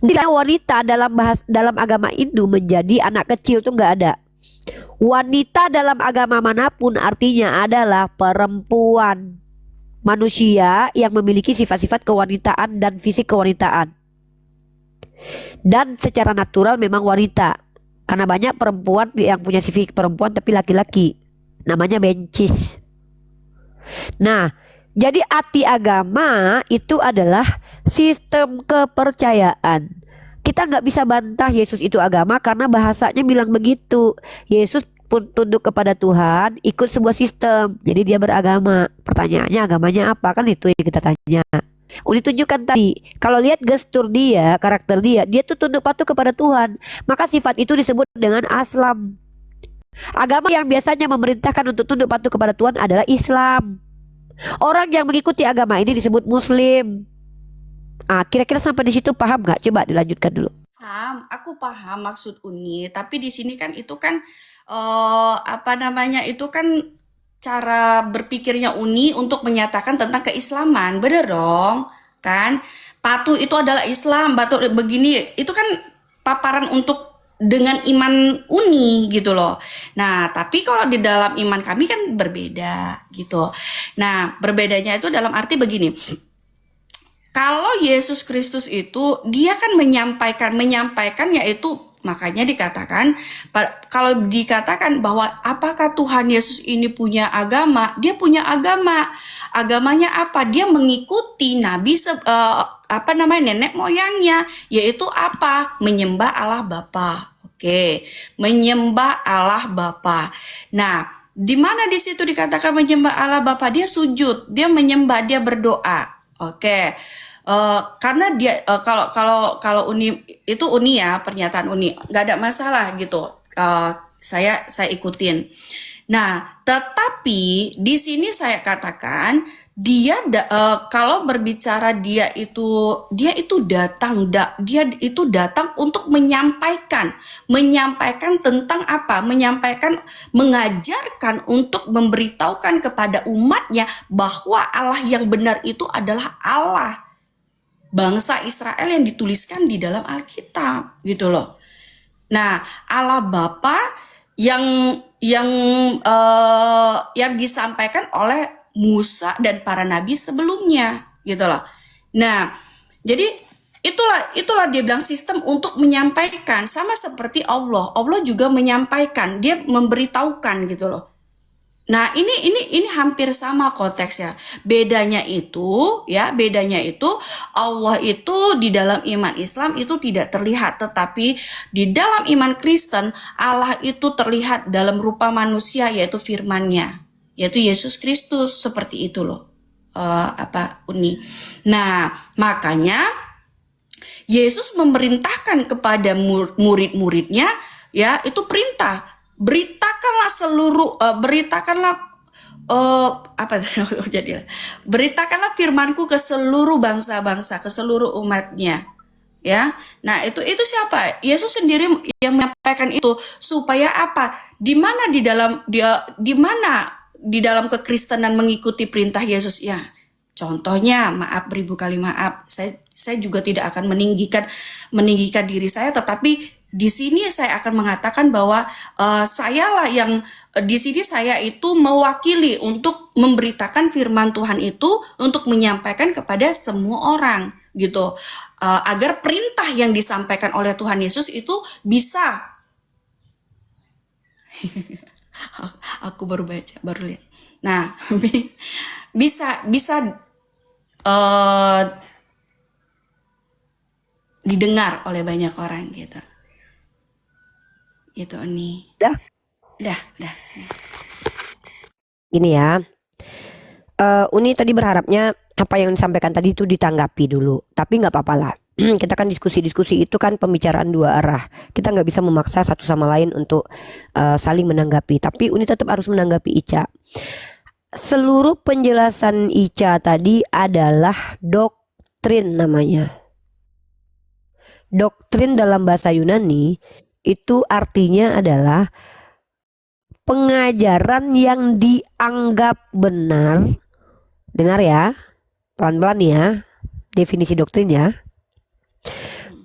Tidak, wanita dalam agama Hindu menjadi anak kecil tuh nggak ada. Wanita dalam agama manapun artinya adalah perempuan, manusia yang memiliki sifat-sifat kewanitaan dan fisik kewanitaan. Dan secara natural memang wanita. Karena banyak perempuan yang punya sifat perempuan tapi laki-laki. Namanya bencis. Nah, jadi arti agama itu adalah sistem kepercayaan. Kita nggak bisa bantah Yesus itu agama karena bahasanya bilang begitu. Yesus pun tunduk kepada Tuhan, ikut sebuah sistem. Jadi dia beragama. Pertanyaannya agamanya apa? Kan itu yang kita tanya. Udah tunjukkan tadi. Kalau lihat gestur dia, karakter dia, dia tuh tunduk patuh kepada Tuhan. Maka sifat itu disebut dengan Aslam. Agama yang biasanya memerintahkan untuk tunduk patuh kepada Tuhan adalah Islam. Orang yang mengikuti agama ini disebut Muslim. Kira-kira sampai di situ paham nggak? Coba dilanjutkan dulu. Paham, aku paham maksud Uni, tapi di sini kan itu kan apa namanya itu kan cara berpikirnya Uni untuk menyatakan tentang keislaman, bener dong, kan? Patuh itu adalah Islam, patuh begini itu kan paparan untuk dengan iman Uni gitu loh. Nah, tapi kalau di dalam iman kami kan berbeda gitu. Nah, berbedanya itu dalam arti begini. Kalau Yesus Kristus itu dia kan menyampaikan yaitu makanya dikatakan kalau dikatakan bahwa apakah Tuhan Yesus ini punya agama, dia punya agama. Agamanya apa? Dia mengikuti nabi apa namanya nenek moyangnya, yaitu apa? Menyembah Allah Bapa. Oke, menyembah Allah Bapa. Nah, di mana di situ dikatakan menyembah Allah Bapa? Dia sujud, dia menyembah, dia berdoa. Oke, karena dia kalau Uni itu Uni ya pernyataan Uni nggak ada masalah gitu. Saya ikutin. Nah, tetapi di sini saya katakan kalau berbicara dia itu datang untuk menyampaikan tentang apa? Mengajarkan untuk memberitahukan kepada umatnya bahwa Allah yang benar itu adalah Allah bangsa Israel yang dituliskan di dalam Alkitab gitu loh. Nah, Allah Bapa yang disampaikan oleh Musa dan para nabi sebelumnya gitu loh. Nah, jadi itulah dia bilang sistem untuk menyampaikan sama seperti Allah. Allah juga menyampaikan, dia memberitahukan gitu loh. Nah, ini hampir sama konteksnya. Bedanya itu Allah itu di dalam iman Islam itu tidak terlihat, tetapi di dalam iman Kristen Allah itu terlihat dalam rupa manusia yaitu firman-Nya, yaitu Yesus Kristus seperti itu loh. Uni. Nah, makanya Yesus memerintahkan kepada murid-muridnya ya, itu perintah. Beritakanlah firmanku ke seluruh bangsa-bangsa, ke seluruh umatnya. Ya, nah itu siapa? Yesus sendiri yang menyampaikan itu supaya apa? Di mana di dalam kekristenan mengikuti perintah Yesus ya? Contohnya, maaf beribu kali maaf, saya juga tidak akan meninggikan diri saya, tetapi di sini saya akan mengatakan bahwa sayalah yang di sini saya itu mewakili untuk memberitakan firman Tuhan itu untuk menyampaikan kepada semua orang gitu, agar perintah yang disampaikan oleh Tuhan Yesus itu bisa aku baru baca, baru lihat. Nah, bisa didengar oleh banyak orang gitu. Itu Uni. Dah. Gini ya. Uni tadi berharapnya apa yang disampaikan tadi itu ditanggapi dulu. Tapi nggak apa-apa lah. Kita kan diskusi itu kan pembicaraan dua arah. Kita nggak bisa memaksa satu sama lain untuk saling menanggapi. Tapi Uni tetap harus menanggapi Ica. Seluruh penjelasan Ica tadi adalah doktrin namanya. Doktrin dalam bahasa Yunani itu artinya adalah pengajaran yang dianggap benar. Dengar ya, pelan-pelan ya, definisi doktrin ya.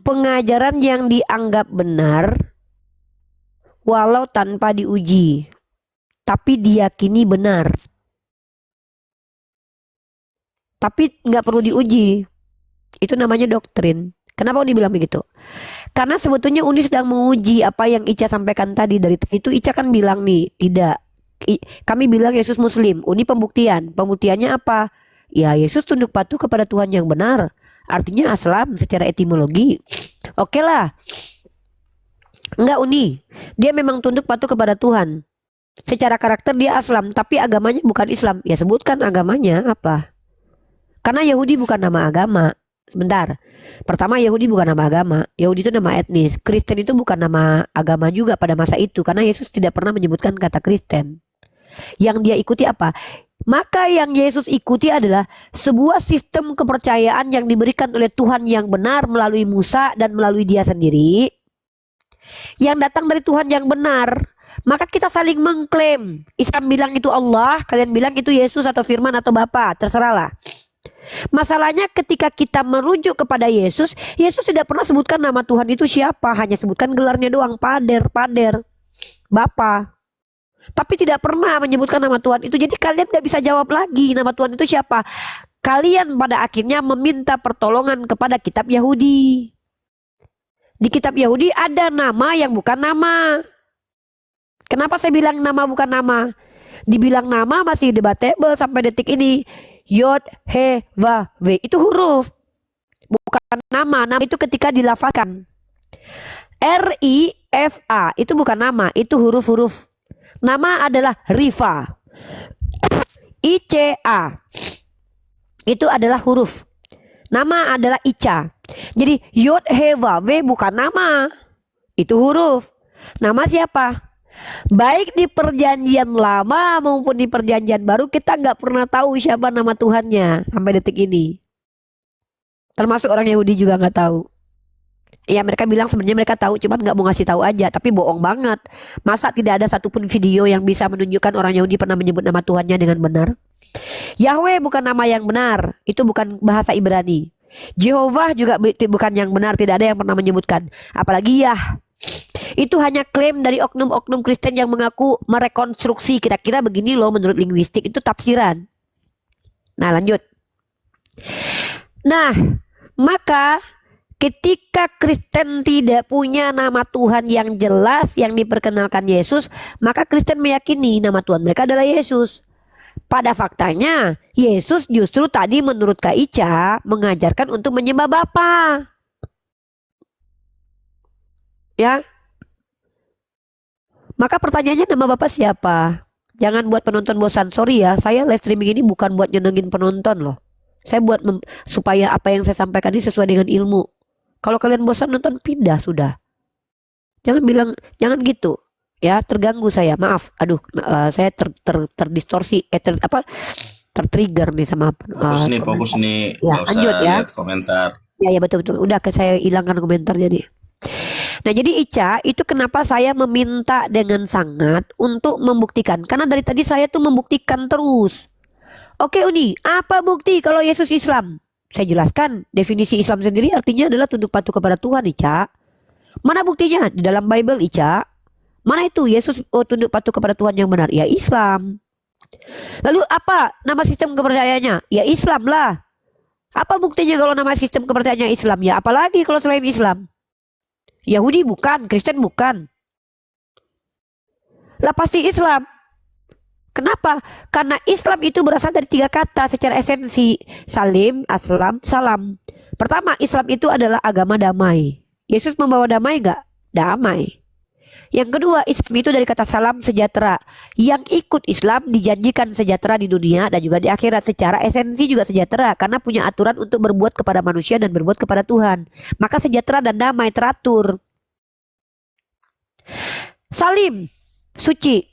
pengajaran yang dianggap benar walau tanpa diuji, tapi diyakini benar, tapi nggak perlu diuji. Itu namanya doktrin. Kenapa Uni bilang begitu? Karena sebetulnya Uni sedang menguji apa yang Ica sampaikan tadi. Dari itu Ica kan bilang nih, tidak. Kami bilang Yesus Muslim. Uni pembuktian. Pembuktiannya apa? Ya, Yesus tunduk patuh kepada Tuhan yang benar. Artinya Islam secara etimologi. Oke lah. Enggak Uni. Dia memang tunduk patuh kepada Tuhan. Secara karakter dia Islam, tapi agamanya bukan Islam. Ya sebutkan agamanya apa? Karena Yahudi bukan nama agama. Sebentar. Pertama, Yahudi bukan nama agama. Yahudi itu nama etnis. Kristen itu bukan nama agama juga pada masa itu. Karena Yesus tidak pernah menyebutkan kata Kristen. Yang dia ikuti apa? Maka yang Yesus ikuti adalah sebuah sistem kepercayaan yang diberikan oleh Tuhan yang benar melalui Musa dan melalui dia sendiri. Yang datang dari Tuhan yang benar. Maka kita saling mengklaim. Islam bilang itu Allah, kalian bilang itu Yesus atau Firman atau Bapa, terserahlah. Masalahnya ketika kita merujuk kepada Yesus, Yesus tidak pernah sebutkan nama Tuhan itu siapa, hanya sebutkan gelarnya doang, Pader, Bapa. Tapi tidak pernah menyebutkan nama Tuhan itu. Jadi kalian gak bisa jawab lagi nama Tuhan itu siapa. Kalian pada akhirnya meminta pertolongan kepada kitab Yahudi. Di kitab Yahudi ada nama yang bukan nama. Kenapa saya bilang nama bukan nama? Dibilang nama masih debatable sampai detik ini. Yod, He, Va, V itu huruf, bukan nama. Nama itu ketika dilafazkan. R-I-F-A itu bukan nama, itu huruf-huruf. Nama adalah Rifa. I-C-A itu adalah huruf. Nama adalah Ica. Jadi Yod, He, Va, V bukan nama, itu huruf. Nama siapa? Baik di perjanjian lama maupun di perjanjian baru kita nggak pernah tahu siapa nama Tuhannya sampai detik ini. Termasuk orang Yahudi juga nggak tahu. Ya mereka bilang sebenarnya mereka tahu, cuma nggak mau ngasih tahu aja. Tapi bohong banget. Masa tidak ada satupun video yang bisa menunjukkan orang Yahudi pernah menyebut nama Tuhannya dengan benar? Yahweh bukan nama yang benar, itu bukan bahasa Ibrani. Jehovah juga bukan yang benar, tidak ada yang pernah menyebutkan. Apalagi Yah. Itu hanya klaim dari oknum-oknum Kristen yang mengaku merekonstruksi kira-kira begini loh menurut linguistik, itu tafsiran. Nah lanjut. Nah maka ketika Kristen tidak punya nama Tuhan yang jelas yang diperkenalkan Yesus, maka Kristen meyakini nama Tuhan mereka adalah Yesus. Pada faktanya Yesus justru tadi menurut Kak Ica mengajarkan untuk menyembah Bapa. Ya. Maka pertanyaannya nama Bapak siapa? Jangan buat penonton bosan. Sorry ya, saya live streaming ini bukan buat nyenengin penonton loh. Saya buat supaya apa yang saya sampaikan ini sesuai dengan ilmu. Kalau kalian bosan nonton, pindah sudah. Jangan bilang, jangan gitu. Ya, terganggu saya. Maaf. Aduh, saya terdistorsi. Tertrigger nih sama Fokus nih. Ya, Nggak usah lanjut ya. lihat komentar. Ya betul. Udah saya hilangkan komentarnya nih. Nah jadi Ica itu kenapa saya meminta dengan sangat untuk membuktikan. Karena dari tadi saya tuh membuktikan terus. Oke Uni, apa bukti kalau Yesus Islam? Saya jelaskan definisi Islam sendiri artinya adalah tunduk patuh kepada Tuhan Ica. Mana buktinya? Di dalam Bible Ica. Mana itu Yesus tunduk patuh kepada Tuhan yang benar? Ya Islam. Lalu apa nama sistem kepercayaannya? Ya Islam lah. Apa buktinya kalau nama sistem kepercayaannya Islam? Ya apalagi kalau selain Islam? Yahudi bukan, Kristen bukan. Lah pasti Islam. Kenapa? Karena Islam itu berasal dari 3 kata secara esensi. Salim, aslam, salam. Pertama, Islam itu adalah agama damai. Yesus membawa damai gak? Damai. Yang kedua, Islam itu dari kata salam, sejahtera. Yang ikut Islam dijanjikan sejahtera di dunia dan juga di akhirat. Secara esensi juga sejahtera karena punya aturan untuk berbuat kepada manusia dan berbuat kepada Tuhan. Maka sejahtera dan damai teratur. Salim, suci.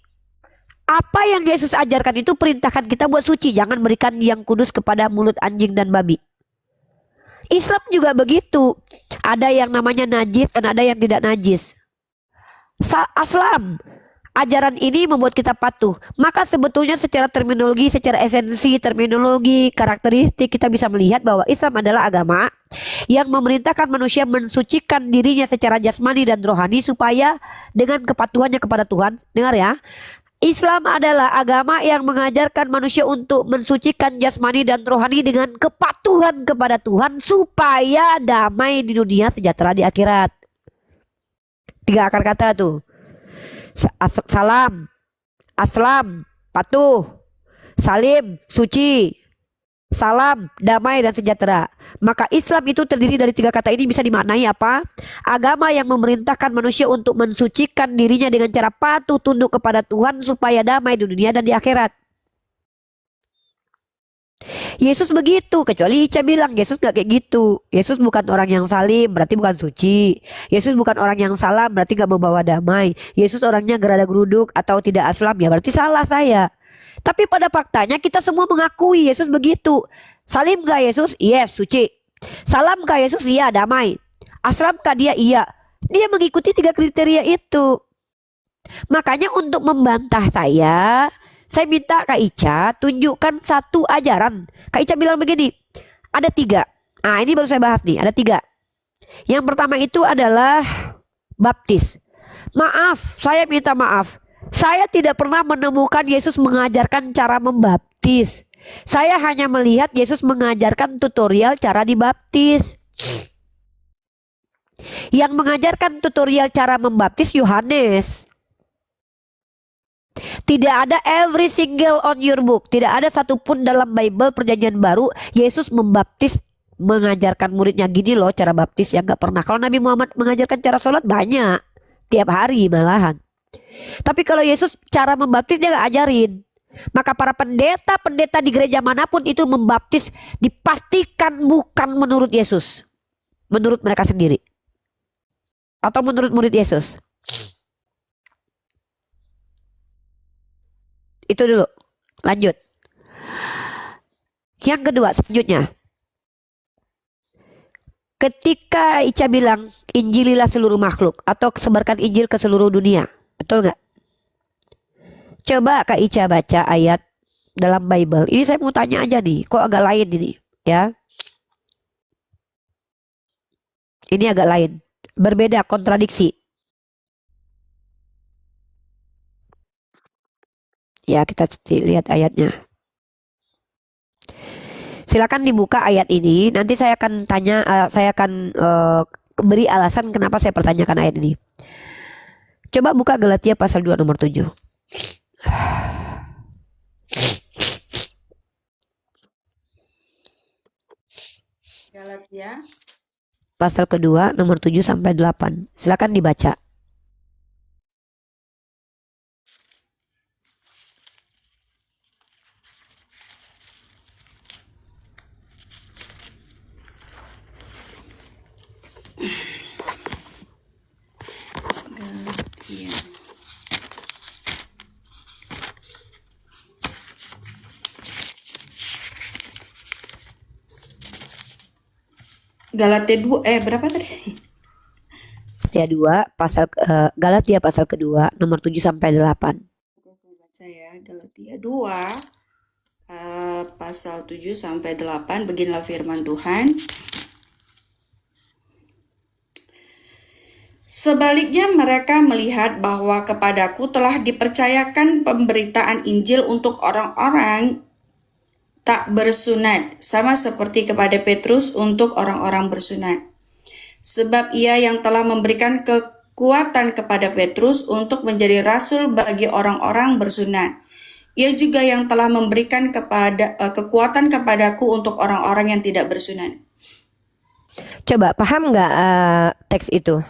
Apa yang Yesus ajarkan itu perintahkan kita buat suci. Jangan berikan yang kudus kepada mulut anjing dan babi. Islam juga begitu. Ada yang namanya najis dan ada yang tidak najis. Aslam, ajaran ini membuat kita patuh. Maka sebetulnya secara terminologi, secara esensi, terminologi, karakteristik kita bisa melihat bahwa Islam adalah agama yang memerintahkan manusia mensucikan dirinya secara jasmani dan rohani supaya dengan kepatuhannya kepada Tuhan. Dengar ya. Islam adalah agama yang mengajarkan manusia untuk mensucikan jasmani dan rohani dengan kepatuhan kepada Tuhan supaya damai di dunia, sejahtera di akhirat. 3 akar kata tuh. Salam, aslam, patuh, salim, suci, salam, damai dan sejahtera. Maka Islam itu terdiri dari 3 kata ini, bisa dimaknai apa? Agama yang memerintahkan manusia untuk mensucikan dirinya dengan cara patuh tunduk kepada Tuhan supaya damai di dunia dan di akhirat. Yesus begitu, kecuali Ica bilang Yesus gak kayak gitu. Yesus bukan orang yang salim, berarti bukan suci. Yesus bukan orang yang salam, berarti gak membawa damai. Yesus orangnya gerada geruduk atau tidak aslam, ya berarti salah saya. Tapi pada faktanya kita semua mengakui Yesus begitu. Salim gak Yesus? Yes, suci. Salam gak Yesus? Iya, damai. Aslam gak dia? Iya. Dia mengikuti 3 kriteria itu. Makanya untuk membantah saya minta Kak Ica tunjukkan satu ajaran. Kak Ica bilang begini, ada 3. Nah ini baru saya bahas nih, ada 3. Yang pertama itu adalah baptis. Maaf, saya minta maaf. Saya tidak pernah menemukan Yesus mengajarkan cara membaptis. Saya hanya melihat Yesus mengajarkan tutorial cara dibaptis. Yang mengajarkan tutorial cara membaptis Yohanes. Tidak ada every single on your book. Tidak ada satupun dalam Bible perjanjian baru Yesus membaptis, mengajarkan muridnya gini loh cara baptis, yang gak pernah. Kalau Nabi Muhammad mengajarkan cara sholat banyak, tiap hari malahan. Tapi kalau Yesus cara membaptis dia gak ajarin. Maka para pendeta-pendeta di gereja manapun itu membaptis dipastikan bukan menurut Yesus, menurut mereka sendiri atau menurut murid Yesus. Itu dulu. Lanjut. Yang kedua, selanjutnya. Ketika Ica bilang injililah seluruh makhluk atau sebarkan Injil ke seluruh dunia. Betul nggak? Coba Kak Ica baca ayat dalam Bible. Ini saya mau tanya aja nih. Kok agak lain ini? Ya. Ini agak lain. Berbeda, kontradiksi. Ya, kita lihat ayatnya. Silakan dibuka ayat ini. Nanti saya akan tanya, saya akan beri alasan kenapa saya pertanyakan ayat ini. Coba buka Galatia pasal 2 nomor 7. Galatia Pasal kedua nomor 7 sampai 8. Silakan dibaca. Galatia 2 berapa tadi? Galatia pasal kedua nomor 7 sampai 8. Baca ya, Galatia 2 pasal 7 sampai 8. Beginilah firman Tuhan. Sebaliknya mereka melihat bahwa kepadaku telah dipercayakan pemberitaan Injil untuk orang-orang tak bersunat, sama seperti kepada Petrus untuk orang-orang bersunat. Sebab ia yang telah memberikan kekuatan kepada Petrus untuk menjadi rasul bagi orang-orang bersunat. Ia juga yang telah memberikan kekuatan kepadaku untuk orang-orang yang tidak bersunat. Coba paham nggak teks itu?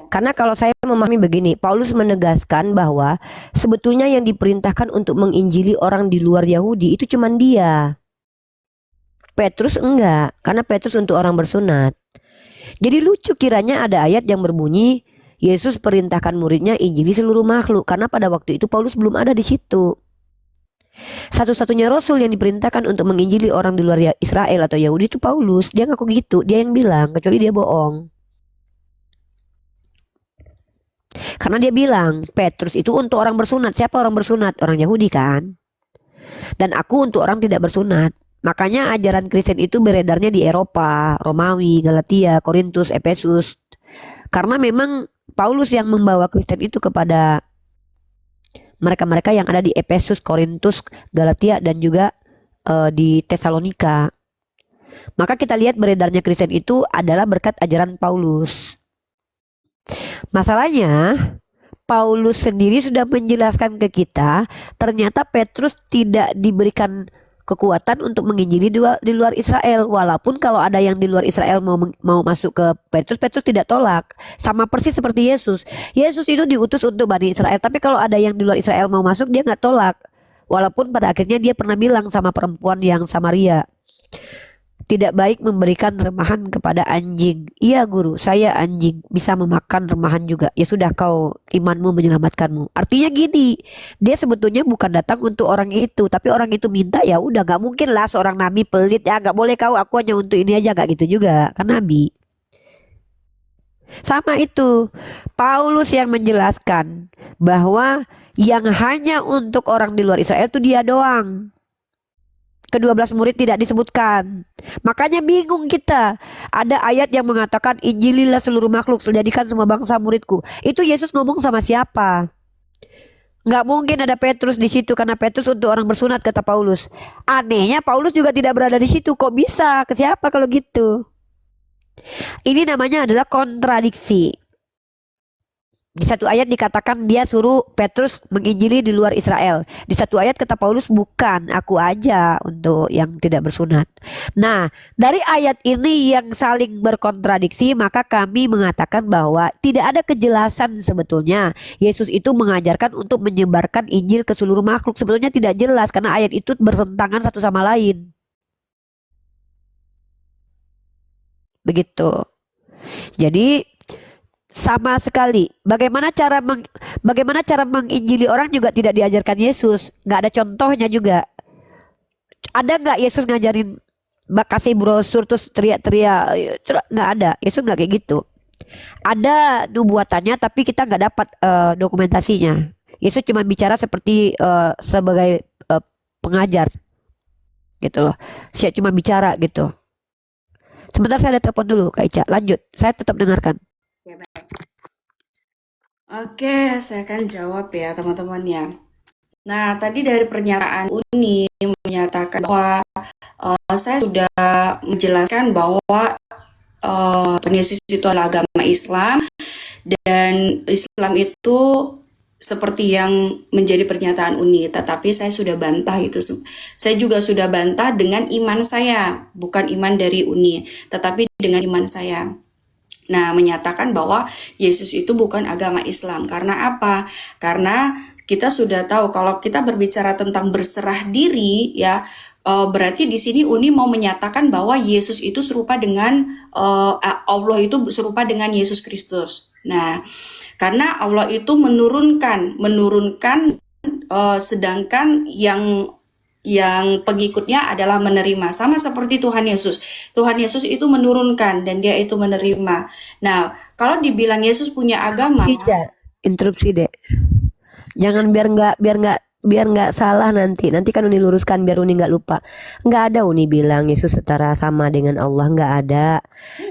Karena kalau saya memahami begini, Paulus menegaskan bahwa sebetulnya yang diperintahkan untuk menginjili orang di luar Yahudi itu cuma dia. Petrus enggak, karena Petrus untuk orang bersunat. Jadi lucu kiranya ada ayat yang berbunyi Yesus perintahkan muridnya injili seluruh makhluk, karena pada waktu itu Paulus belum ada di situ. Satu-satunya rasul yang diperintahkan untuk menginjili orang di luar Israel atau Yahudi itu Paulus. Dia ngaku gitu, dia yang bilang, kecuali dia bohong. Karena dia bilang Petrus itu untuk orang bersunat. Siapa orang bersunat? Orang Yahudi kan. Dan aku untuk orang tidak bersunat. Makanya ajaran Kristen itu beredarnya di Eropa, Romawi, Galatia, Korintus, Efesus. Karena memang Paulus yang membawa Kristen itu kepada mereka-mereka yang ada di Efesus, Korintus, Galatia, dan juga di Tesalonika. Maka kita lihat beredarnya Kristen itu adalah berkat ajaran Paulus. Masalahnya, Paulus sendiri sudah menjelaskan ke kita, ternyata Petrus tidak diberikan kekuatan untuk menginjili di luar Israel. Walaupun kalau ada yang di luar Israel mau masuk ke Petrus, Petrus tidak tolak. Sama persis seperti Yesus. Yesus itu diutus untuk Bani Israel, tapi kalau ada yang di luar Israel mau masuk, dia nggak tolak. Walaupun pada akhirnya dia pernah bilang sama perempuan yang Samaria, tidak baik memberikan remahan kepada anjing. Iya guru, saya anjing, bisa memakan remahan juga. Ya sudah, kau imanmu menyelamatkanmu. Artinya gini, dia sebetulnya bukan datang untuk orang itu, tapi orang itu minta, ya udah, nggak mungkin lah seorang nabi pelit, ya nggak boleh kau, aku hanya untuk ini aja, nggak gitu juga, kan nabi. Sama itu, Paulus yang menjelaskan bahwa yang hanya untuk orang di luar Israel itu dia doang. Ke-12 murid tidak disebutkan. Makanya bingung kita. Ada ayat yang mengatakan injililah seluruh makhluk, jadikan semua bangsa muridku. Itu Yesus ngomong sama siapa? Nggak mungkin ada Petrus di situ, karena Petrus untuk orang bersunat, kata Paulus. Anehnya Paulus juga tidak berada di situ. Kok bisa? Ke siapa kalau gitu? Ini namanya adalah kontradiksi. Di satu ayat dikatakan dia suruh Petrus menginjili di luar Israel. Di satu ayat kata Paulus, bukan, aku aja untuk yang tidak bersunat. Nah, dari ayat ini yang saling berkontradiksi, maka kami mengatakan bahwa tidak ada kejelasan sebetulnya. Yesus itu mengajarkan untuk menyebarkan Injil ke seluruh makhluk. Sebetulnya tidak jelas karena ayat itu bertentangan satu sama lain. Begitu. Jadi sama sekali. Bagaimana cara menginjili orang juga tidak diajarkan Yesus. Nggak ada contohnya juga. Ada nggak Yesus ngajarin kasih brosur terus teriak-teriak? Nggak ada. Yesus nggak kayak gitu. Ada nubuatannya tapi kita nggak dapat dokumentasinya. Yesus cuma bicara seperti sebagai pengajar gitu loh. Saya cuma bicara gitu. Sebentar, saya ada telepon dulu Kak Ica. Lanjut. Saya tetap dengarkan. Oke, saya akan jawab ya teman-teman ya. Nah, tadi dari pernyataan Uni menyatakan bahwa saya sudah menjelaskan bahwa Tuhan Yesus itu adalah agama Islam, dan Islam itu seperti yang menjadi pernyataan Uni, tetapi saya sudah bantah itu. Saya juga sudah bantah dengan iman saya, bukan iman dari Uni, tetapi dengan iman saya. Nah, menyatakan bahwa Yesus itu bukan agama Islam. Karena apa? Karena kita sudah tahu kalau kita berbicara tentang berserah diri, ya, berarti di sini Uni mau menyatakan bahwa Yesus itu serupa dengan Allah itu serupa dengan Yesus Kristus. Nah, karena Allah itu menurunkan, sedangkan yang pengikutnya adalah menerima, sama seperti Tuhan Yesus. Tuhan Yesus itu menurunkan dan dia itu menerima. Nah, kalau dibilang Yesus punya agama, Interupsi deh. Jangan biar nggak salah nanti kan Uni luruskan biar Uni nggak lupa. Nggak ada Uni bilang Yesus setara sama dengan Allah, nggak ada.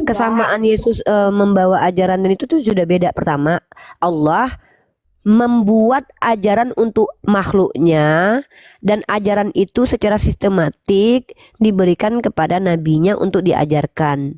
Kesamaan Yesus membawa ajaran dan itu tuh sudah beda. Pertama, Allah membuat ajaran untuk makhluknya, dan ajaran itu secara sistematik diberikan kepada nabinya untuk diajarkan.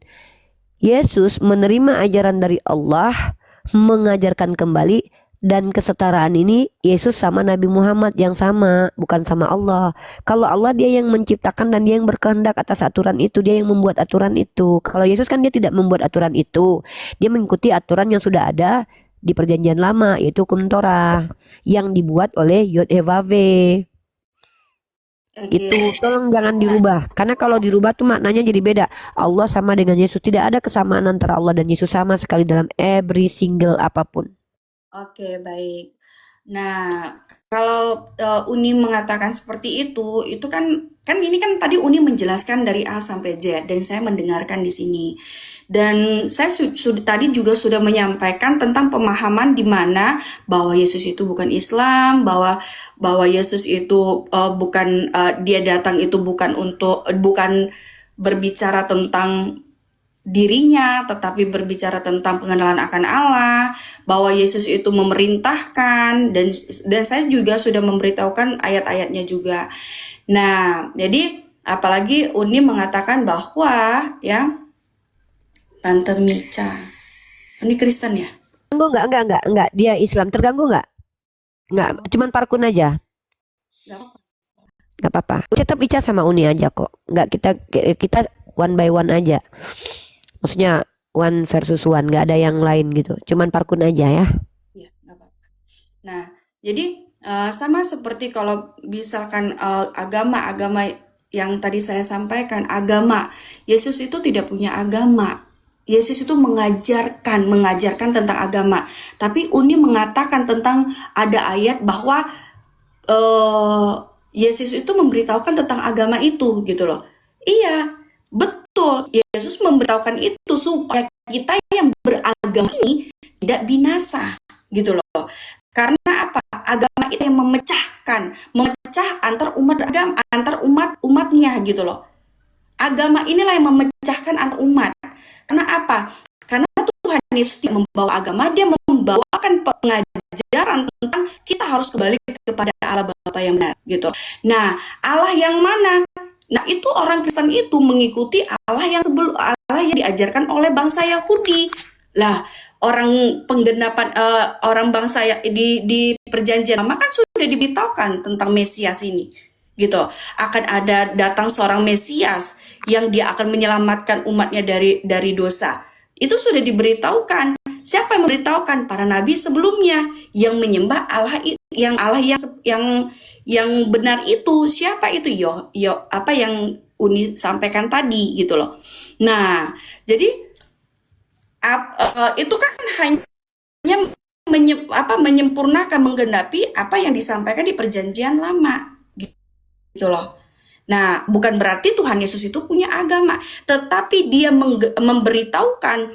Yesus menerima ajaran dari Allah, mengajarkan kembali, dan kesetaraan ini Yesus sama Nabi Muhammad yang sama, bukan sama Allah. Kalau Allah dia yang menciptakan dan dia yang berkehendak atas aturan itu, dia yang membuat aturan itu. Kalau Yesus kan dia tidak membuat aturan itu, dia mengikuti aturan yang sudah ada di perjanjian lama, yaitu hukum Torah yang dibuat oleh Yod-Heh-Vav-Veh. Itu tolong jangan dirubah, karena kalau dirubah tuh maknanya jadi beda. Allah sama dengan Yesus, tidak ada kesamaan antara Allah dan Yesus sama sekali dalam every single apapun. Oke, baik. Nah, kalau Uni mengatakan seperti itu kan ini kan tadi Uni menjelaskan dari A sampai Z dan saya mendengarkan di sini. Dan saya tadi juga sudah menyampaikan tentang pemahaman di mana bahwa Yesus itu bukan Islam, bahwa Yesus itu bukan dia datang itu bukan berbicara tentang dirinya, tetapi berbicara tentang pengenalan akan Allah, bahwa Yesus itu memerintahkan, dan saya juga sudah memberitahukan ayat-ayatnya juga. Nah, jadi apalagi Uni mengatakan bahwa ya Tante Mica, ini Kristen ya? Terganggu nggak. Dia Islam, terganggu nggak? Nggak, cuman parkun aja. Gak apa-apa. Nggak apa-apa. Tetap Ica sama Uni aja kok. Nggak, kita one by one aja. Maksudnya one versus one, nggak ada yang lain gitu. Cuman parkun aja ya. Iya, nggak apa-apa. Nah, jadi sama seperti kalau misalkan agama-agama yang tadi saya sampaikan, agama Yesus itu tidak punya agama. Yesus itu mengajarkan tentang agama. Tapi Uni mengatakan tentang ada ayat bahwa Yesus itu memberitahukan tentang agama itu gitu loh. Iya, betul. Yesus memberitahukan itu supaya kita yang beragama ini tidak binasa gitu loh. Karena apa? Agama itu yang memecah antar umatnya gitu loh. Agama inilah yang memecahkan antar umat. Karena apa? Karena Tuhan Yesus tidak membawa agama, dia membawakan pengajaran tentang kita harus kembali kepada Allah Bapa yang benar gitu. Nah, Allah yang mana? Nah, itu orang Kristen itu mengikuti Allah yang diajarkan oleh bangsa Yahudi. Lah, orang penggenapan orang bangsa di perjanjian lama kan sudah diberitahukan tentang Mesias ini gitu, akan ada datang seorang Mesias yang dia akan menyelamatkan umatnya dari dosa. Itu sudah diberitahukan. Siapa yang memberitahukan? Para nabi sebelumnya yang menyembah Allah yang benar itu. Siapa itu? Apa yang Uni sampaikan tadi gitu loh. Nah, jadi itu kan hanya menyempurnakan, menggenapi apa yang disampaikan di perjanjian lama gitu loh. Nah, bukan berarti Tuhan Yesus itu punya agama, tetapi dia memberitahukan,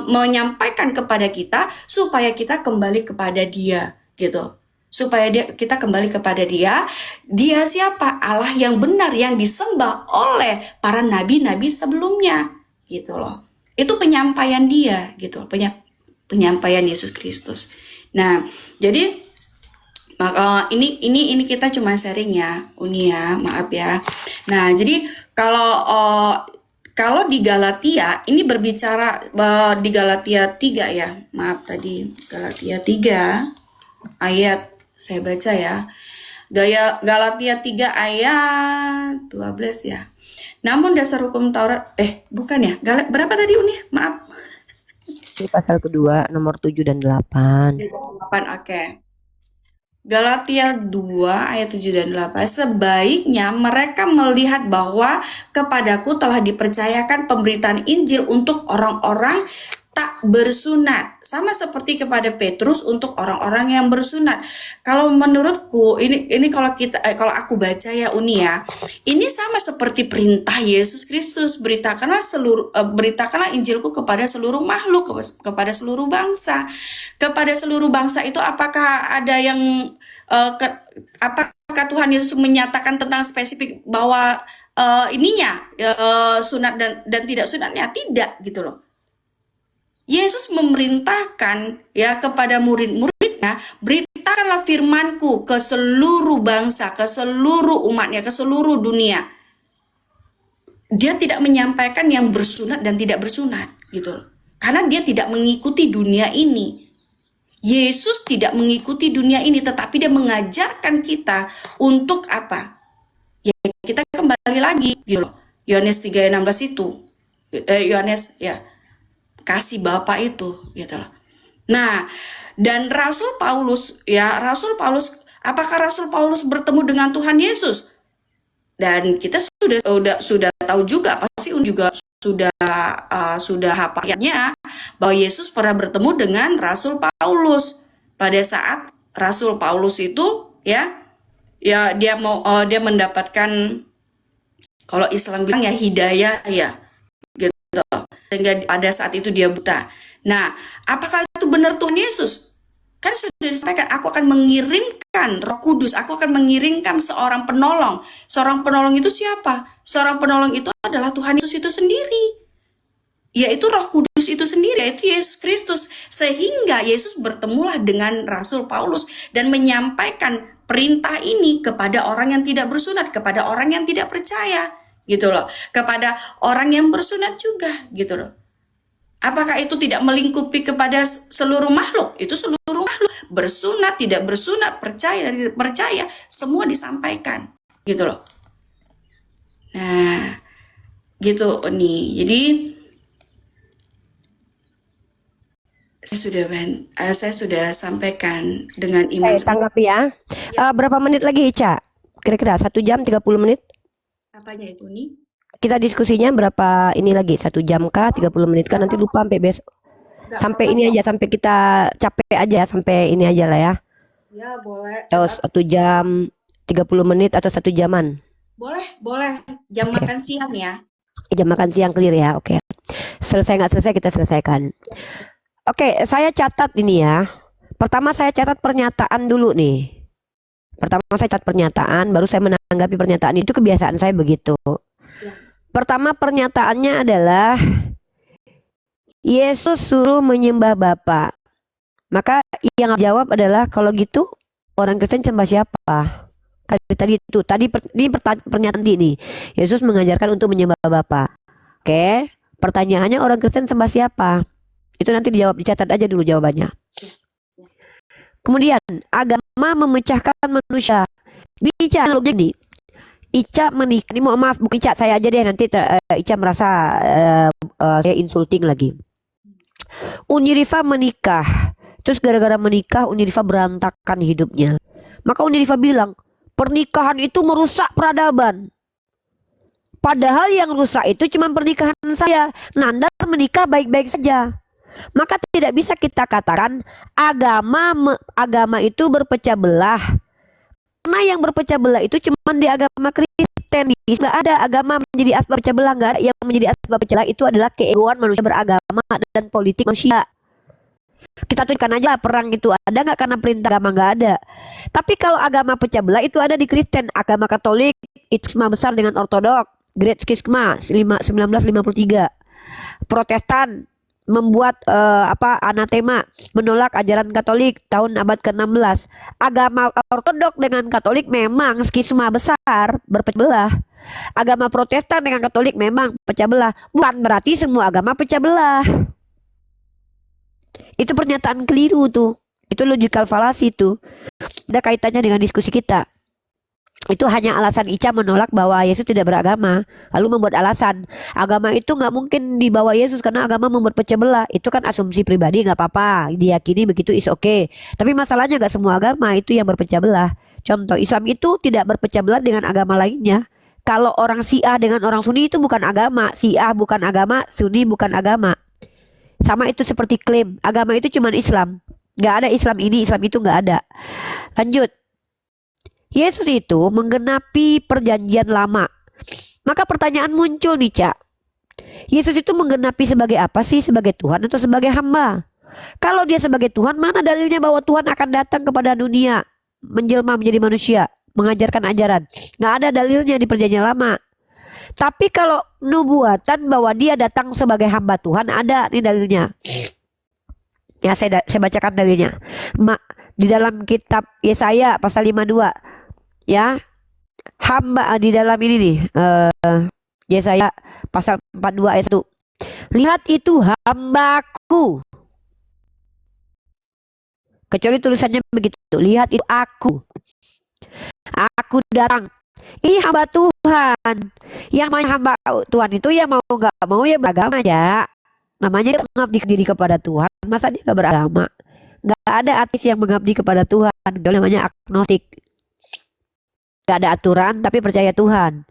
menyampaikan kepada kita supaya kita kembali kepada dia gitu. Supaya kita kembali kepada dia. Dia siapa? Allah yang benar yang disembah oleh para nabi-nabi sebelumnya gitu loh. Itu penyampaian dia gitu, penyampaian Yesus Kristus. Nah, jadi ini kita cuma sharing ya, Uni ya, maaf ya. Nah, jadi kalau di Galatia ini berbicara di Galatia 3 ya. Maaf tadi Galatia 3 ayat saya baca ya. Galatia 3 ayat 12 ya. Namun dasar hukum Taurat bukan ya. Berapa tadi Uni? Maaf. Ini pasal kedua nomor 7 dan 8. 8, oke. Galatia 2 ayat 7 dan 8. Sebaiknya mereka melihat bahwa kepadaku telah dipercayakan pemberitaan Injil untuk orang-orang tak bersunat, sama seperti kepada Petrus untuk orang-orang yang bersunat. Kalau menurutku ini kalau aku baca ya Uni ya, ini sama seperti perintah Yesus Kristus, beritakanlah Injilku kepada seluruh makhluk, kepada seluruh bangsa. Kepada seluruh bangsa itu apakah ada yang apakah Tuhan Yesus menyatakan tentang spesifik bahwa sunat dan tidak sunatnya? Tidak gitu loh. Yesus memerintahkan ya kepada murid-muridnya, beritakanlah firmanku ke seluruh bangsa, ke seluruh umatnya, ke seluruh dunia. Dia tidak menyampaikan yang bersunat dan tidak bersunat gitu. Karena dia tidak mengikuti dunia ini. Yesus tidak mengikuti dunia ini, tetapi dia mengajarkan kita untuk apa? Ya kita kembali lagi gitu loh. Yohanes 3:16 itu. Yohanes ya. Kasih Bapa itu gitu loh. Nah, dan Rasul Paulus, apakah Rasul Paulus bertemu dengan Tuhan Yesus? Dan kita sudah tahu juga, pasti juga sudah hafalnya bahwa Yesus pernah bertemu dengan Rasul Paulus pada saat Rasul Paulus itu dia mendapatkan, kalau Islam bilang ya hidayah ya gitu. sehingga pada saat itu dia buta. Nah, apakah itu benar Tuhan Yesus? Kan sudah disampaikan, aku akan mengirimkan Roh Kudus, aku akan mengirimkan seorang penolong. Seorang penolong itu siapa? Seorang penolong itu adalah Tuhan Yesus itu sendiri, yaitu Roh Kudus itu sendiri, yaitu Yesus Kristus. Sehingga Yesus bertemulah dengan Rasul Paulus dan menyampaikan perintah ini kepada orang yang tidak bersunat, kepada orang yang tidak percaya, gitu loh, kepada orang yang bersunat juga, gitu loh. Apakah itu tidak melingkupi kepada seluruh makhluk? Itu seluruh makhluk, bersunat, tidak bersunat, percaya, tidak percaya, semua disampaikan, gitu loh. Nah, gitu nih. Jadi saya sudah sampaikan dengan iman. Saya tanggapi ya. Berapa menit lagi Ica? Kira-kira 1 jam 30 menit? Apanya itu nih? Kita diskusinya berapa ini lagi? 1 jam kah? 30 menit kah? Nanti lupa sampai besok. Nggak Sampai apa-apa. ini aja, sampai kita capek aja, sampai ini aja lah ya. Ya boleh. Atau 1 jam 30 menit atau 1 jaman. Boleh. Jam makan siang ya. Jam makan siang clear ya, oke. Selesai nggak selesai kita selesaikan. Oke, saya catat ini ya. Pertama saya catat pernyataan dulu nih. Pertama saya catat pernyataan, baru saya menanggapi pernyataan itu, kebiasaan saya begitu. Ya. Pertama pernyataannya adalah Yesus suruh menyembah Bapa. Maka yang jawab adalah kalau gitu orang Kristen sembah siapa? Tadi itu, ini pernyataan ini. Yesus mengajarkan untuk menyembah Bapa. Oke, pertanyaannya orang Kristen sembah siapa? Itu nanti dijawab, dicatat aja dulu jawabannya. Kemudian agama memecahkan manusia. Ini Ica nih. Ica menikah. Ini mohon maaf, bukan Ica, saya aja deh, nanti Ica merasa saya insulting lagi. Unirifa menikah. Terus gara-gara menikah Unirifa berantakan hidupnya. Maka Unirifa bilang, pernikahan itu merusak peradaban. Padahal yang rusak itu cuma pernikahan saya. Nandar menikah baik-baik saja. Maka tidak bisa kita katakan agama itu berpecah belah. Karena yang berpecah belah itu cuma di agama Kristen. Nggak ada agama menjadi asbab pecah belah. Nggak ada. Yang menjadi asbab pecah belah itu adalah keegoan manusia beragama dan politik manusia. Kita tunjukkan aja perang itu ada nggak karena perintah agama? Nggak ada. Tapi kalau agama pecah belah itu ada di Kristen. Agama Katolik itu skisma besar dengan Ortodok, Great Schisma 1953. Protestan membuat anatema, menolak ajaran Katolik tahun abad ke-16. Agama Ortodok dengan Katolik memang skisma besar, berpecah belah. Agama Protestan dengan Katolik memang pecah belah. Bukan berarti semua agama pecah belah. Itu pernyataan keliru tuh. Itu logical fallacy tuh. Ada kaitannya dengan diskusi kita. Itu hanya alasan Ica menolak bahwa Yesus tidak beragama, lalu membuat alasan agama itu nggak mungkin dibawa Yesus karena agama membuat pecah belah. Itu kan asumsi pribadi, nggak apa-apa, diyakini begitu is okay. Tapi masalahnya nggak semua agama itu yang berpecah belah. Contoh, Islam itu tidak berpecah belah dengan agama lainnya. Kalau orang Syiah dengan orang Sunni itu bukan agama, Syiah bukan agama, Sunni bukan agama. Sama itu seperti klaim agama itu cuma Islam, nggak ada Islam ini Islam itu, nggak ada. Lanjut. Yesus itu menggenapi perjanjian lama. Maka pertanyaan muncul nih, Cak. Yesus itu menggenapi sebagai apa sih? Sebagai Tuhan atau sebagai hamba? Kalau dia sebagai Tuhan, mana dalilnya bahwa Tuhan akan datang kepada dunia, menjelma menjadi manusia, mengajarkan ajaran? Nggak ada dalilnya di perjanjian lama. Tapi kalau nubuatan bahwa dia datang sebagai hamba Tuhan, ada nih dalilnya. Ya, saya bacakan dalilnya. Di dalam kitab Yesaya pasal 52. Ya, hamba di dalam ini nih, Yesaya pasal 42 ayat 1. Lihat itu hambaku. Kecuali tulisannya begitu. Lihat itu aku. Aku datang. Ini hamba Tuhan. Yang namanya hamba Tuhan itu ya mau nggak mau ya beragama aja. Namanya mengabdi diri kepada Tuhan. Masa dia nggak beragama? Nggak ada ateis yang mengabdi kepada Tuhan. Itu namanya agnostik. Gak ada aturan tapi percaya Tuhan.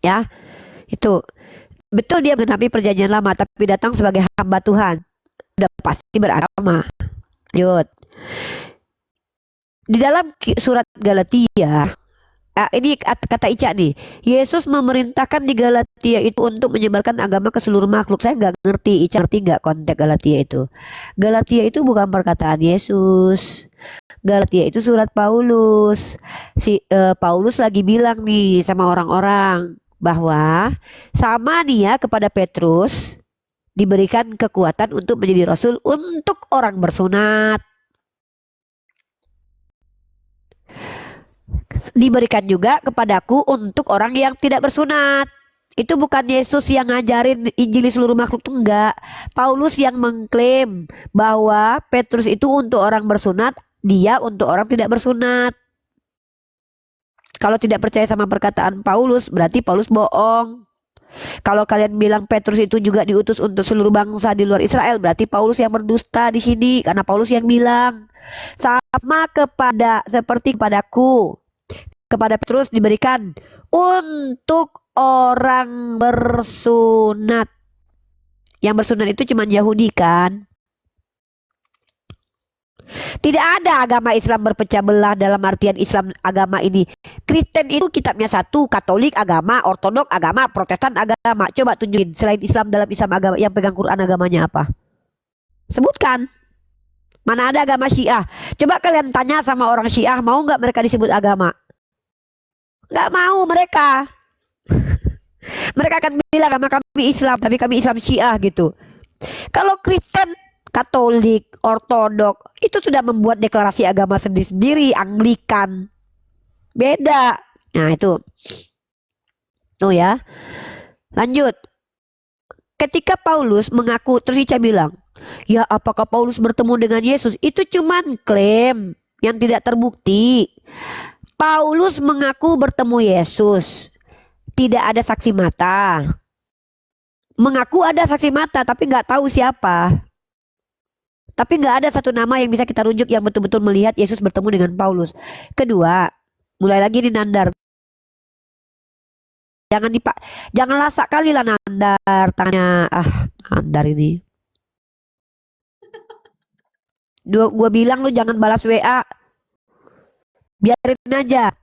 Ya, itu betul dia menggenapi perjanjian lama tapi datang sebagai hamba Tuhan. Udah pasti beragama. Lanjut. Di dalam surat Galatia Ini kata Ica nih, Yesus memerintahkan di Galatia itu untuk menyebarkan agama ke seluruh makhluk. Saya nggak ngerti, Ica ngerti nggak konteks Galatia itu? Galatia itu bukan perkataan Yesus. Galatia itu surat Paulus. Paulus lagi bilang nih sama orang-orang bahwa sama dia kepada Petrus diberikan kekuatan untuk menjadi rasul untuk orang bersunat. Diberikan juga kepadaku untuk orang yang tidak bersunat. Itu bukan Yesus yang ngajarin Injil seluruh makhluk tuh, enggak. Paulus yang mengklaim bahwa Petrus itu untuk orang bersunat, dia untuk orang tidak bersunat. Kalau tidak percaya sama perkataan Paulus, berarti Paulus bohong. Kalau kalian bilang Petrus itu juga diutus untuk seluruh bangsa di luar Israel, berarti Paulus yang berdusta di sini, karena Paulus yang bilang sama seperti kepadaku. Kepada Petrus diberikan untuk orang bersunat. Yang bersunat itu cuma Yahudi kan? Tidak ada agama Islam berpecah belah dalam artian Islam agama ini. Kristen itu kitabnya satu, Katolik agama, Ortodok agama, Protestan agama. Coba tunjukin selain Islam dalam Islam agama yang pegang Quran agamanya apa? Sebutkan. Mana ada agama Syiah? Coba kalian tanya sama orang Syiah, mau nggak mereka disebut agama? Nggak mau mereka. Mereka akan bilang agama kami Islam, tapi kami Islam Syiah gitu. Kalau Kristen, Katolik, Ortodok itu sudah membuat deklarasi agama sendiri-sendiri. Anglikan beda. Nah itu tuh ya. Lanjut. Ketika Paulus mengaku, terus Ica bilang, ya apakah Paulus bertemu dengan Yesus? Itu cuman klaim yang tidak terbukti. Paulus mengaku bertemu Yesus. Tidak ada saksi mata. Mengaku ada saksi mata, tapi nggak tahu siapa. Tapi nggak ada satu nama yang bisa kita rujuk yang betul-betul melihat Yesus bertemu dengan Paulus. Kedua, mulai lagi nih Nandar. Jangan lasak kali lah Nandar. Tanya, Nandar ini. Gua bilang lu jangan balas WA. Biarin aja.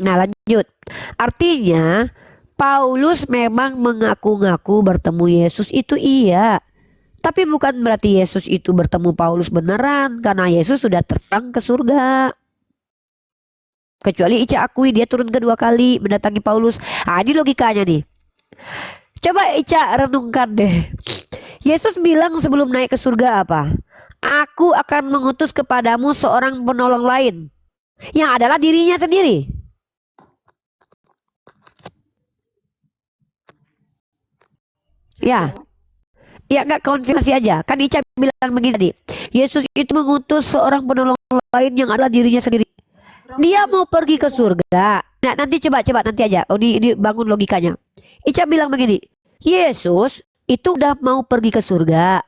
Nah lanjut. Artinya Paulus memang mengaku-ngaku bertemu Yesus itu iya. Tapi bukan berarti Yesus itu bertemu Paulus beneran. Karena Yesus sudah terbang ke surga. Kecuali Ica akui dia turun kedua kali mendatangi Paulus. Ini logikanya nih. Coba Ica renungkan deh. Yesus bilang sebelum naik ke surga apa? Aku akan mengutus kepadamu seorang penolong lain, yang adalah dirinya sendiri. Ya, ya nggak konfirmasi aja. Kan Ica bilang begini tadi. Yesus itu mengutus seorang penolong lain yang adalah dirinya sendiri. Dia mau pergi ke surga. Nah nanti coba nanti aja. Ini bangun logikanya. Ica bilang begini. Yesus itu udah mau pergi ke surga.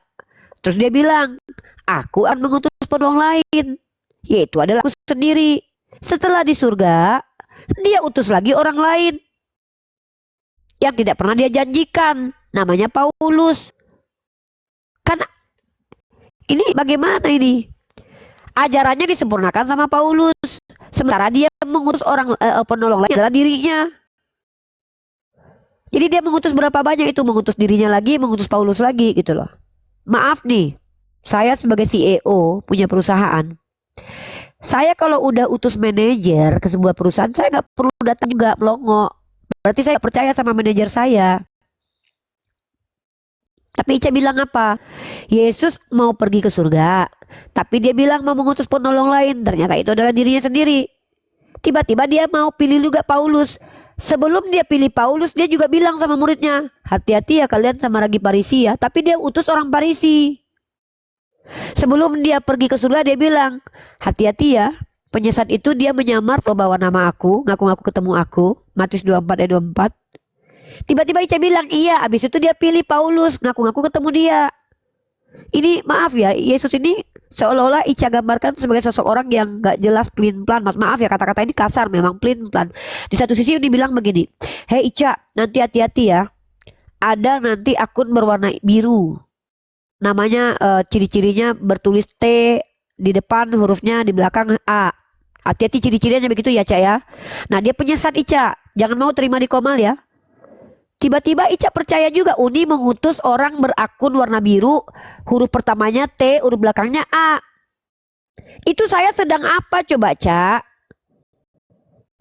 Terus dia bilang, aku akan mengutus penolong lain, yaitu adalah aku sendiri. Setelah di surga, dia utus lagi orang lain yang tidak pernah dia janjikan, namanya Paulus. Kan ini bagaimana ini? Ajarannya disempurnakan sama Paulus, sementara dia mengutus orang penolong lain adalah dirinya. Jadi dia mengutus berapa banyak itu? Mengutus dirinya lagi, mengutus Paulus lagi gitu loh. Maaf nih, saya sebagai CEO punya perusahaan. Saya kalau udah utus manajer ke sebuah perusahaan, saya nggak perlu datang juga melongo. Berarti saya percaya sama manajer saya. Tapi Ica bilang apa? Yesus mau pergi ke surga, tapi dia bilang mau mengutus penolong lain. Ternyata itu adalah dirinya sendiri. Tiba-tiba dia mau pilih juga Paulus. Sebelum dia pilih Paulus, dia juga bilang sama muridnya, hati-hati ya kalian sama ragi Parisi ya. Tapi dia utus orang Parisi. Sebelum dia pergi ke surga, dia bilang, hati-hati ya, penyesat itu dia menyamar bawa nama aku, ngaku-ngaku ketemu aku. Matius 24 ayat 24. Tiba-tiba Ica bilang, iya, abis itu dia pilih Paulus, ngaku-ngaku ketemu dia. Ini maaf ya, Yesus ini seolah-olah Ica gambarkan sebagai sosok orang yang gak jelas, pelin-pelan. Maaf ya, kata-kata ini kasar, memang pelin-pelan. Di satu sisi dibilang begini, hei Ica, nanti hati-hati ya, ada nanti akun berwarna biru, namanya ciri-cirinya bertulis T di depan, hurufnya di belakang A. Hati-hati ciri-cirinya begitu ya, Cak ya. Nah, dia penyesat Ica. Jangan mau terima di Komal ya. Tiba-tiba Ica percaya juga Uni mengutus orang berakun warna biru, huruf pertamanya T, huruf belakangnya A. Itu saya sedang apa coba, Cak?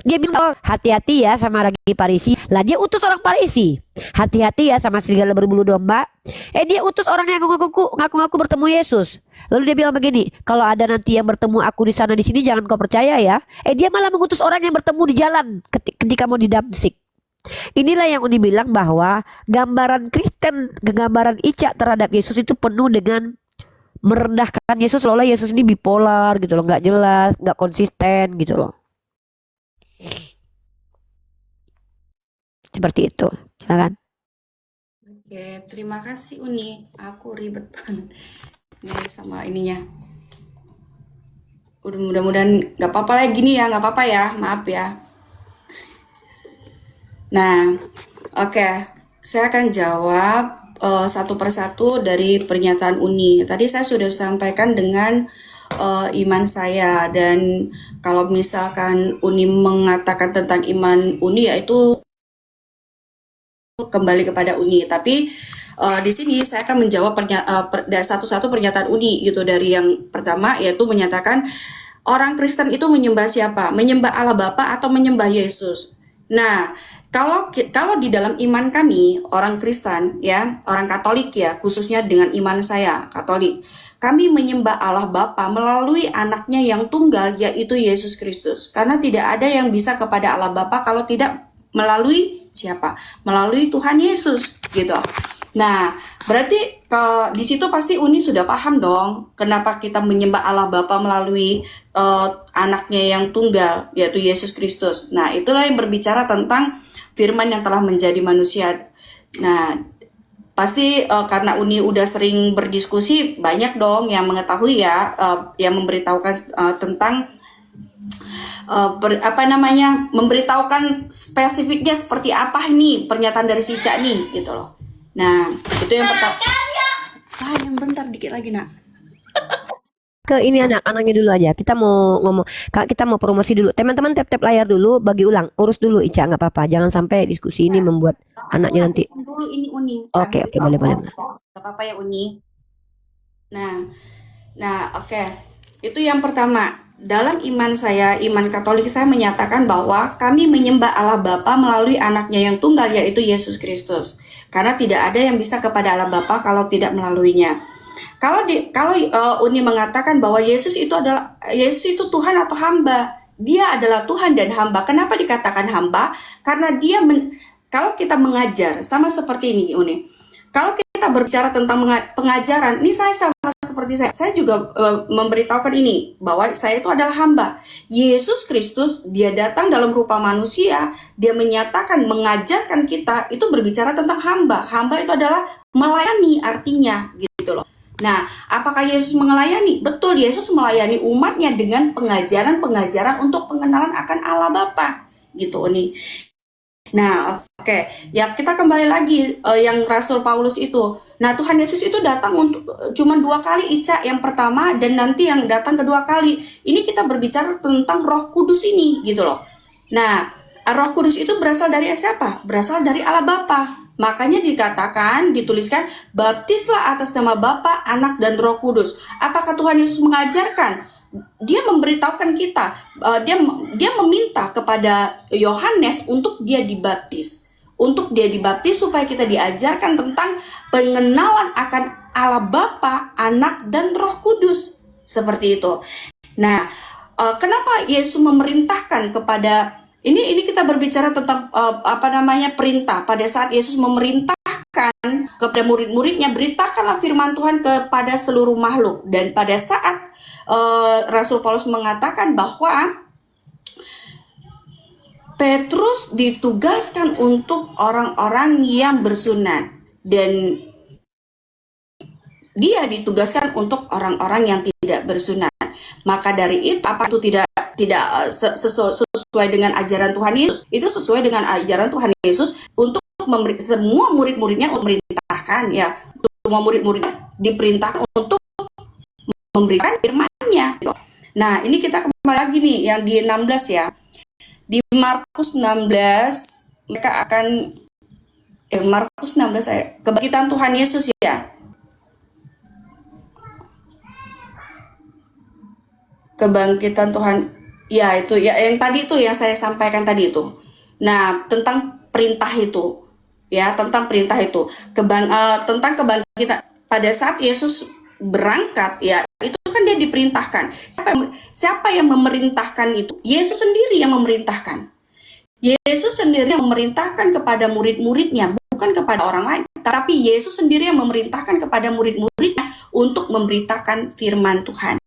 Dia bilang, oh, hati-hati ya sama Ragi Parisi. Lah dia utus orang Parisi. Hati-hati ya sama serigala berbulu domba. Dia utus orang yang ngaku-ngaku bertemu Yesus. Lalu dia bilang begini, kalau ada nanti yang bertemu aku di sana di sini jangan kau percaya ya. Dia malah mengutus orang yang bertemu di jalan ketika mau di Damsik. Inilah yang Uni bilang bahwa gambaran Kristen, gambaran Ica terhadap Yesus itu penuh dengan merendahkan Yesus, seolah Yesus ini bipolar gitu loh, nggak jelas, nggak konsisten gitu loh. Seperti itu, silakan. Oke, terima kasih Uni. Aku ribet banget nih sama ininya. Udah mudah-mudahan nggak apa-apa lagi gini ya, nggak apa-apa ya, maaf ya. Nah, oke, saya akan jawab satu persatu dari pernyataan Uni. Tadi saya sudah sampaikan dengan iman saya, dan kalau misalkan Uni mengatakan tentang iman Uni, yaitu kembali kepada Uni. Tapi di sini saya akan menjawab satu-satu pernyataan Uni gitu. Dari yang pertama yaitu menyatakan orang Kristen itu menyembah siapa? Menyembah Allah Bapa atau menyembah Yesus? Nah, kalau di dalam iman kami orang Kristen ya, orang Katolik ya, khususnya dengan iman saya Katolik, kami menyembah Allah Bapa melalui anaknya yang tunggal yaitu Yesus Kristus. Karena tidak ada yang bisa kepada Allah Bapa kalau tidak melalui siapa? Melalui Tuhan Yesus gitu. Nah, berarti di situ pasti Uni sudah paham dong kenapa kita menyembah Allah Bapa melalui anaknya yang tunggal yaitu Yesus Kristus. Nah, itulah yang berbicara tentang firman yang telah menjadi manusia. Nah, pasti karena Uni udah sering berdiskusi, banyak dong yang mengetahui ya, yang memberitahukan tentang memberitahukan spesifiknya seperti apa nih pernyataan dari si Cak nih gitu loh. Nah, itu yang pertama. Sayang, bentar dikit lagi nak. Ke ini anak-anaknya dulu aja. Kita mau ngomong, kita mau promosi dulu. Teman-teman tap-tap layar dulu, bagi ulang, urus dulu Ica, nggak apa-apa. Jangan sampai diskusi ini membuat anaknya nanti. Dulu ini Uni. Oke, boleh. Nggak apa-apa ya Uni. Nah, oke. Itu yang pertama. Dalam iman saya, iman Katolik, saya menyatakan bahwa kami menyembah Allah Bapa melalui anaknya yang tunggal yaitu Yesus Kristus. Karena tidak ada yang bisa kepada Allah Bapa kalau tidak melaluinya. Kalau Uni mengatakan bahwa Yesus itu Tuhan atau hamba, dia adalah Tuhan dan hamba. Kenapa dikatakan hamba? Karena kalau kita mengajar sama seperti ini Uni. Kalau kita berbicara tentang pengajaran, ini saya sama seperti saya juga memberitahukan ini bahwa saya itu adalah hamba. Yesus Kristus dia datang dalam rupa manusia, dia menyatakan mengajarkan kita itu berbicara tentang hamba. Hamba itu adalah melayani artinya gitu loh. Nah, apakah Yesus melayani? Betul, Yesus melayani umatnya dengan pengajaran-pengajaran untuk pengenalan akan Allah Bapa gitu Uni. Nah, oke. Ya, kita kembali lagi yang Rasul Paulus itu. Nah, Tuhan Yesus itu datang untuk cuma 2 kali Ica, yang pertama dan nanti yang datang kedua kali. Ini kita berbicara tentang Roh Kudus ini gitu loh. Nah, Roh Kudus itu berasal dari siapa? Berasal dari Allah Bapa. Makanya dituliskan, baptislah atas nama Bapa, Anak dan Roh Kudus. Apakah Tuhan Yesus mengajarkan? Dia memberitahukan kita, dia meminta kepada Yohanes untuk dia dibaptis. Untuk dia dibaptis supaya kita diajarkan tentang pengenalan akan Allah Bapa, Anak dan Roh Kudus. Seperti itu. Nah, kenapa Yesus memerintahkan kepada ini kita berbicara tentang perintah. Pada saat Yesus memerintahkan kepada murid-muridnya, beritakanlah firman Tuhan kepada seluruh makhluk. Dan pada saat Rasul Paulus mengatakan bahwa Petrus ditugaskan untuk orang-orang yang bersunat, dan dia ditugaskan untuk orang-orang yang tidak bersunat. Maka dari itu, apa itu tidak sesuai dengan ajaran Tuhan Yesus? Itu sesuai dengan ajaran Tuhan Yesus untuk semua murid-muridnya untuk memerintahkan ya. Semua murid-murid diperintahkan untuk memberikan firman-Nya. Nah, ini kita kembali lagi nih yang di 16 ya. Di Markus 16 mereka akan Markus 16 saya kebangkitan Tuhan Yesus ya. Kebangkitan Tuhan ya itu ya yang tadi itu yang saya sampaikan tadi itu. Nah, tentang perintah itu ya, tentang perintah itu. Tentang kebangkitan pada saat Yesus berangkat ya, itu kan dia diperintahkan. Siapa yang memerintahkan itu? Yesus sendiri yang memerintahkan. Yesus sendiri yang memerintahkan kepada murid-muridnya, bukan kepada orang lain. Tapi Yesus sendiri yang memerintahkan kepada murid-muridnya untuk memberitakan firman Tuhan.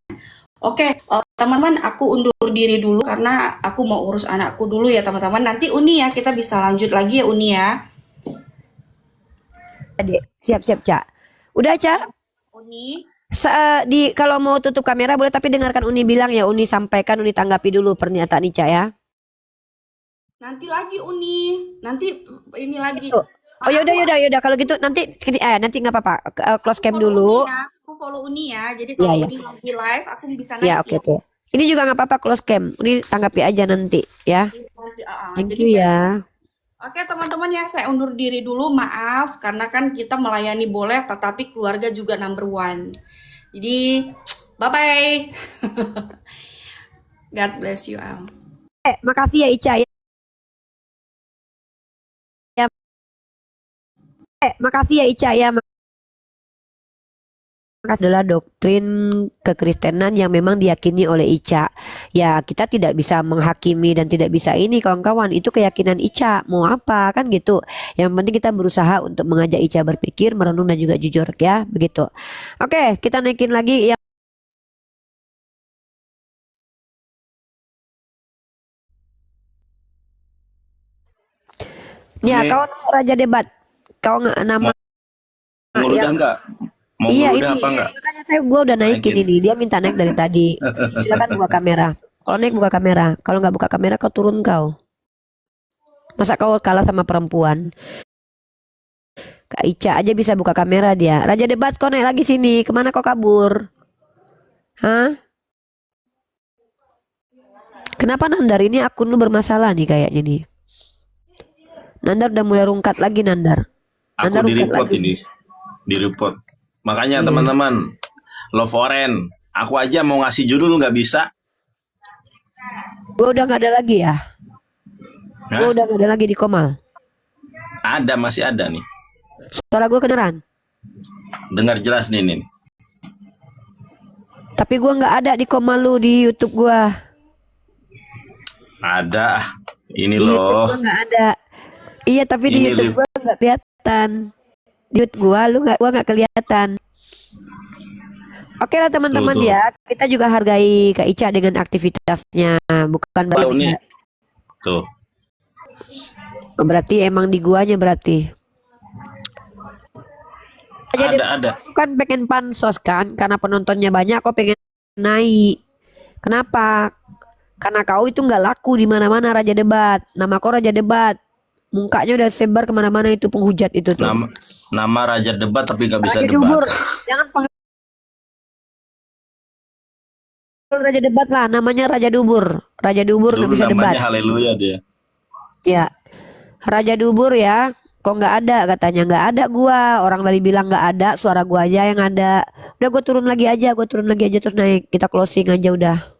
Oke, teman-teman, aku undur diri dulu karena aku mau urus anakku dulu ya, teman-teman. Nanti Uni ya, kita bisa lanjut lagi ya, Uni ya. Adik, siap-siap, Cak. Udah, Cak? Uni, Kalau mau tutup kamera boleh, tapi dengarkan Uni bilang ya, Uni sampaikan, Uni tanggapi dulu pernyataan Ica ya. nanti lagi Uni, nanti ini lagi. Gitu. Oh yaudah kalau gitu nanti nggak apa-apa, close cam Follow dulu. Uni ya, aku follow Uni ya. Jadi Iya kalau ya. Uni lagi live, aku bisa Ya naik oke oke. Ini juga nggak apa-apa close cam. Ini tanggapi aja nanti ya. Thank Jadi you ya. oke teman-teman ya, saya undur diri dulu, maaf karena kan kita melayani boleh, tetapi keluarga juga number one. Jadi bye bye. God bless you all. Makasih ya Ica ya. Makasih ya Ica ya. Makasih adalah doktrin kekristenan yang memang diyakini oleh Ica. Ya kita tidak bisa menghakimi dan tidak bisa ini kawan-kawan. Itu keyakinan Ica. Mau apa kan gitu. Yang penting kita berusaha untuk mengajak Ica berpikir, merenung dan juga jujur ya. Begitu. Oke kita naikin lagi yang ya, Ini kau raja debat. Kau nggak nama mau ngeludah yang nggak? Mau iya ngeludah ini. apa nggak? Makanya gua udah naikin Naikin. ini. Dia minta naik dari tadi. Silakan buka kamera. Kalau naik buka kamera. Kalau nggak buka kamera kau turun kau. Masa kau kalah sama perempuan? Kak Ica aja bisa buka kamera dia. Raja debat kau naik lagi sini. Kemana kau kabur? Hah? Kenapa Nandar ini akun lu bermasalah nih kayaknya nih. Nandar udah mulai rungkat lagi Nandar. Aku Nandar di rungkat report lagi. ini, di report. Makanya Iya. teman-teman, love oren. Aku aja mau ngasih judul nggak bisa. Gua udah nggak ada lagi ya. Gua Hah? udah nggak ada lagi di Komal. Ada, masih ada nih. Suara gua kedengeran. Dengar jelas nih. Tapi gua nggak ada di Komal lu di YouTube gua. Ada. Ini Di YouTube loh. gua nggak ada. Iya tapi di Ini YouTube Liv. gua nggak kelihatan. Di YouTube gua nggak kelihatan. Oke lah teman-teman Tuh. ya, kita juga hargai Kak Ica dengan aktivitasnya, bukan Tahu berarti nih. Tuh. berarti emang di guanya berarti. Jadi Ada. aku kan pengen pansos kan, karena penontonnya banyak, kok pengen naik. Kenapa? Karena kau itu nggak laku di mana-mana Raja Debat. Nama kau Raja Debat. Mukanya udah sebar kemana-mana itu penghujat itu tuh. Nama raja debat tapi nggak bisa Raja debat. Dubur. Jangan panggil Raja Debat lah, namanya Raja Dubur. Raja Dubur nggak Dulu bisa debat. namanya Haleluya dia. Ya, Raja Dubur ya. Kok nggak ada katanya, nggak ada gua. Orang tadi bilang nggak ada, suara gua aja yang ada. Udah gua turun lagi aja terus naik. Kita closing aja udah.